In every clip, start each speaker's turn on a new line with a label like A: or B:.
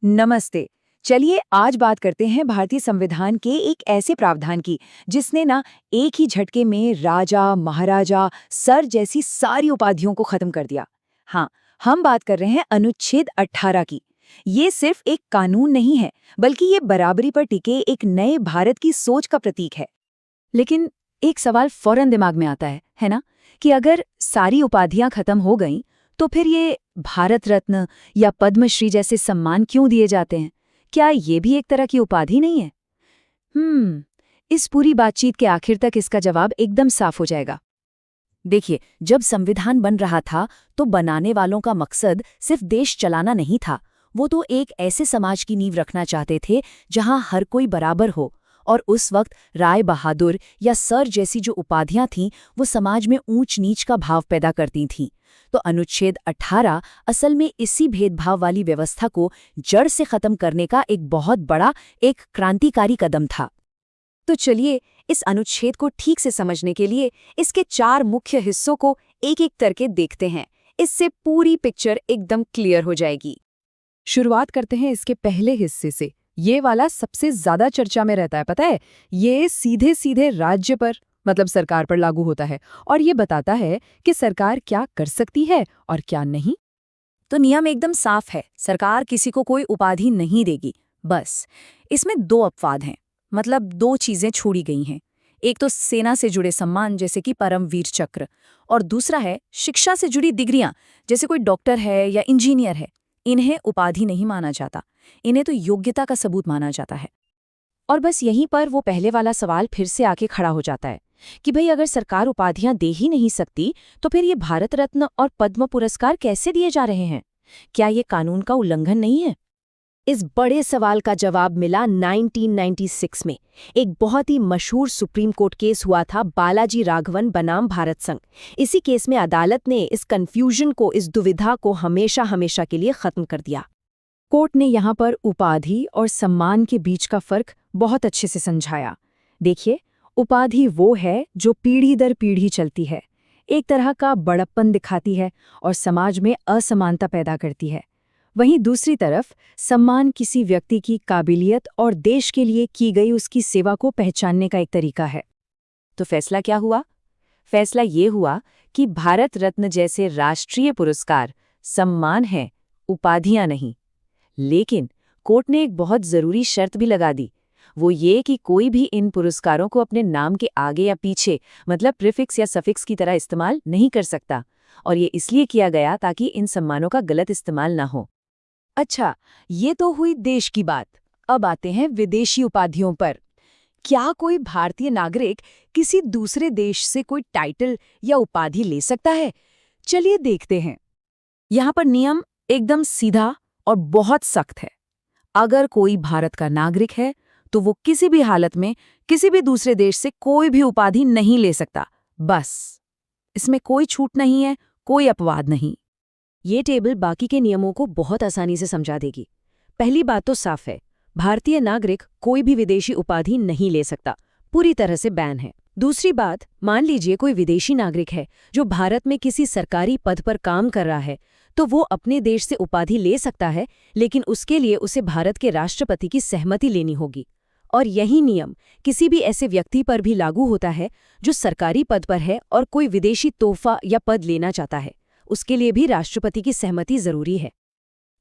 A: नमस्ते। चलिए आज बात करते हैं भारतीय संविधान के एक ऐसे प्रावधान की जिसने ना एक ही झटके में राजा, महाराजा, सर जैसी सारी उपाधियों को खत्म कर दिया। हाँ, हम बात कर रहे हैं अनुच्छेद 18 की। ये सिर्फ एक कानून नहीं है, बल्कि ये बराबरी पर टिके एक नए भारत की सोच का प्रतीक है।
B: लेकिन एक सवाल फौरन दिमाग में आता है ना? कि अगर सारी उपाधियां खत्म हो गईं, तो फिर ये भारत रत्न या पद्मश्री जैसे सम्मान क्यों दिए जाते हैं? क्या ये भी एक तरह की उपाधि नहीं है? इस पूरी बातचीत के आखिर तक इसका जवाब एकदम साफ हो जाएगा। देखिए, जब संविधान बन रहा था, तो बनाने वालों का मकसद सिर्फ देश चलाना नहीं था। वो तो एक ऐसे समाज की नींव रखना चाहते थे जहां हर कोई बराबर हो। और उस वक्त राय बहादुर या सर जैसी जो उपाधियां थीं, वो समाज में ऊंच नीच का भाव पैदा करती थीं। तो अनुच्छेद 18 असल में इसी भेदभाव वाली व्यवस्था को जड़ से खत्म करने का एक बहुत बड़ा, एक क्रांतिकारी कदम था।
A: तो चलिए इस अनुच्छेद को ठीक से समझने के लिए इसके 4 मुख्य हिस्सों को एक-एक करके देखते हैं। इससे पूरी पिक्चर एकदम क्लियर हो जाएगी। शुरुआत करते हैं इसके पहले हिस्से से। ये वाला सबसे ज्यादा चर्चा में रहता है, पता है? ये सीधे सीधे राज्य पर मतलब सरकार पर लागू होता है और ये बताता है कि सरकार क्या कर सकती है और क्या नहीं।
B: तो नियम एकदम साफ है, सरकार किसी को कोई उपाधि नहीं देगी। बस इसमें दो अपवाद हैं, मतलब दो चीजें छोड़ी गई हैं। एक तो सेना से जुड़े सम्मान जैसे कि परमवीर चक्र, और दूसरा है शिक्षा से जुड़ी डिग्रियां, जैसे कोई डॉक्टर है या इंजीनियर है। इन्हें उपाधि नहीं माना जाता, इन्हें तो योग्यता का सबूत माना जाता है। और बस यहीं पर वो पहले वाला सवाल फिर से आके खड़ा हो जाता है कि भाई अगर सरकार उपाधियां दे ही नहीं सकती, तो फिर ये भारत रत्न और पद्म पुरस्कार कैसे दिए जा रहे हैं? क्या ये कानून का उल्लंघन नहीं है?
C: इस बड़े सवाल का जवाब मिला 1996 में। एक बहुत ही मशहूर सुप्रीम कोर्ट केस हुआ था, बालाजी राघवन बनाम भारत संघ। इसी केस में अदालत ने इस कंफ्यूजन को, इस दुविधा को हमेशा हमेशा के लिए खत्म कर दिया।
B: कोर्ट ने यहाँ पर उपाधि और सम्मान के बीच का फर्क बहुत अच्छे से समझाया। देखिए, उपाधि वो है जो पीढ़ी दर पीढ़ी चलती है, एक तरह का बड़प्पन दिखाती है और समाज में असमानता पैदा करती है। वहीं दूसरी तरफ सम्मान किसी व्यक्ति की काबिलियत और देश के लिए की गई उसकी सेवा को पहचानने का एक तरीका है।
A: तो फैसला क्या हुआ? फैसला ये हुआ कि भारत रत्न जैसे राष्ट्रीय पुरस्कार सम्मान हैं, उपाधियां नहीं। लेकिन कोर्ट ने एक बहुत जरूरी शर्त भी लगा दी। वो ये कि कोई भी इन पुरस्कारों को अपने नाम के आगे या पीछे, मतलब प्रीफिक्स या सफिक्स की तरह इस्तेमाल नहीं कर सकता। और ये इसलिए किया गया ताकि इन सम्मानों का गलत इस्तेमाल ना हो। अच्छा, ये तो हुई देश की बात। अब आते हैं विदेशी उपाधियों पर। क्या कोई भारतीय नागरिक किसी दूसरे देश से कोई टाइटल या उपाधि ले सकता है? चलिए देखते हैं। यहाँ पर नियम एकदम सीधा और बहुत सख्त है। अगर कोई भारत का नागरिक है, तो वो किसी भी हालत में किसी भी दूसरे देश से कोई भी उपाधि नहीं ले सकता। बस इसमें कोई छूट नहीं है, कोई अपवाद नहीं।
C: ये टेबल बाकी के नियमों को बहुत आसानी से समझा देगी। पहली बात तो साफ है, भारतीय नागरिक कोई भी विदेशी उपाधि नहीं ले सकता, पूरी तरह से बैन है। दूसरी बात, मान लीजिए कोई विदेशी नागरिक है जो भारत में किसी सरकारी पद पर काम कर रहा है, तो वो अपने देश से उपाधि ले सकता है, लेकिन उसके लिए उसे भारत के राष्ट्रपति की सहमति लेनी होगी। और यही नियम किसी भी ऐसे व्यक्ति पर भी लागू होता है जो सरकारी पद पर है और कोई विदेशी तोहफा या पद लेना चाहता है। उसके लिए भी राष्ट्रपति की सहमति जरूरी है।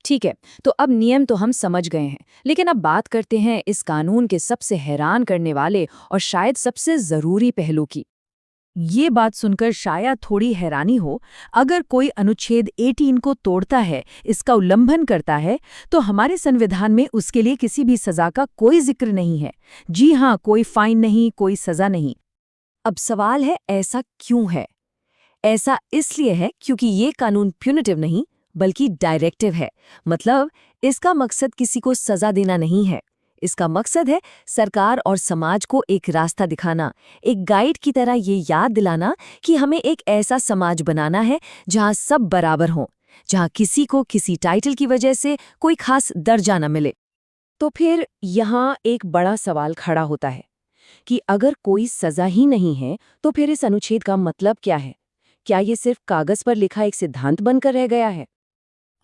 A: ठीक है, तो अब नियम तो हम समझ गए हैं, लेकिन अब बात करते हैं इस कानून के सबसे हैरान करने वाले और शायद सबसे जरूरी पहलू की। ये बात सुनकर शायद थोड़ी हैरानी हो, अगर कोई अनुच्छेद 18 को तोड़ता है, इसका उल्लंघन करता है, तो हमारे संविधान में उसके लिए किसी भी सजा का कोई जिक्र नहीं है। जी हाँ, कोई फाइन नहीं, कोई सजा नहीं। अब सवाल है, ऐसा क्यों है? ऐसा इसलिए है क्योंकि ये कानून प्यूनिटिव नहीं बल्कि डायरेक्टिव है। मतलब इसका मकसद किसी को सजा देना नहीं है। इसका मकसद है सरकार और समाज को एक रास्ता दिखाना, एक गाइड की तरह ये याद दिलाना कि हमें एक ऐसा समाज बनाना है जहां सब बराबर हों, जहां किसी को किसी टाइटल की वजह से कोई खास दर्जा न मिले। तो फिर यहाँ एक बड़ा सवाल खड़ा होता है कि अगर कोई सजा ही नहीं है, तो फिर इस अनुच्छेद का मतलब क्या है? क्या ये सिर्फ कागज पर लिखा एक सिद्धांत बनकर रह गया है?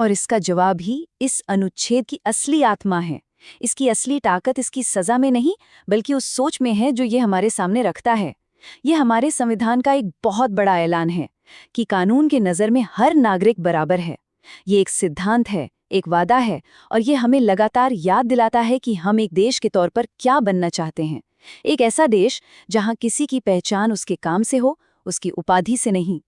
B: और इसका जवाब ही इस अनुच्छेद की असली आत्मा है। इसकी असली ताकत इसकी सजा में नहीं, बल्कि उस सोच में है जो ये हमारे सामने रखता है। ये हमारे संविधान का एक बहुत बड़ा ऐलान है कि कानून के नज़र में हर नागरिक बराबर है। ये एक सिद्धांत है, एक वादा है, और ये हमें लगातार याद दिलाता है कि हम एक देश के तौर पर क्या बनना चाहते हैं। एक ऐसा देश जहां किसी की पहचान उसके काम से हो, उसकी उपाधि से नहीं।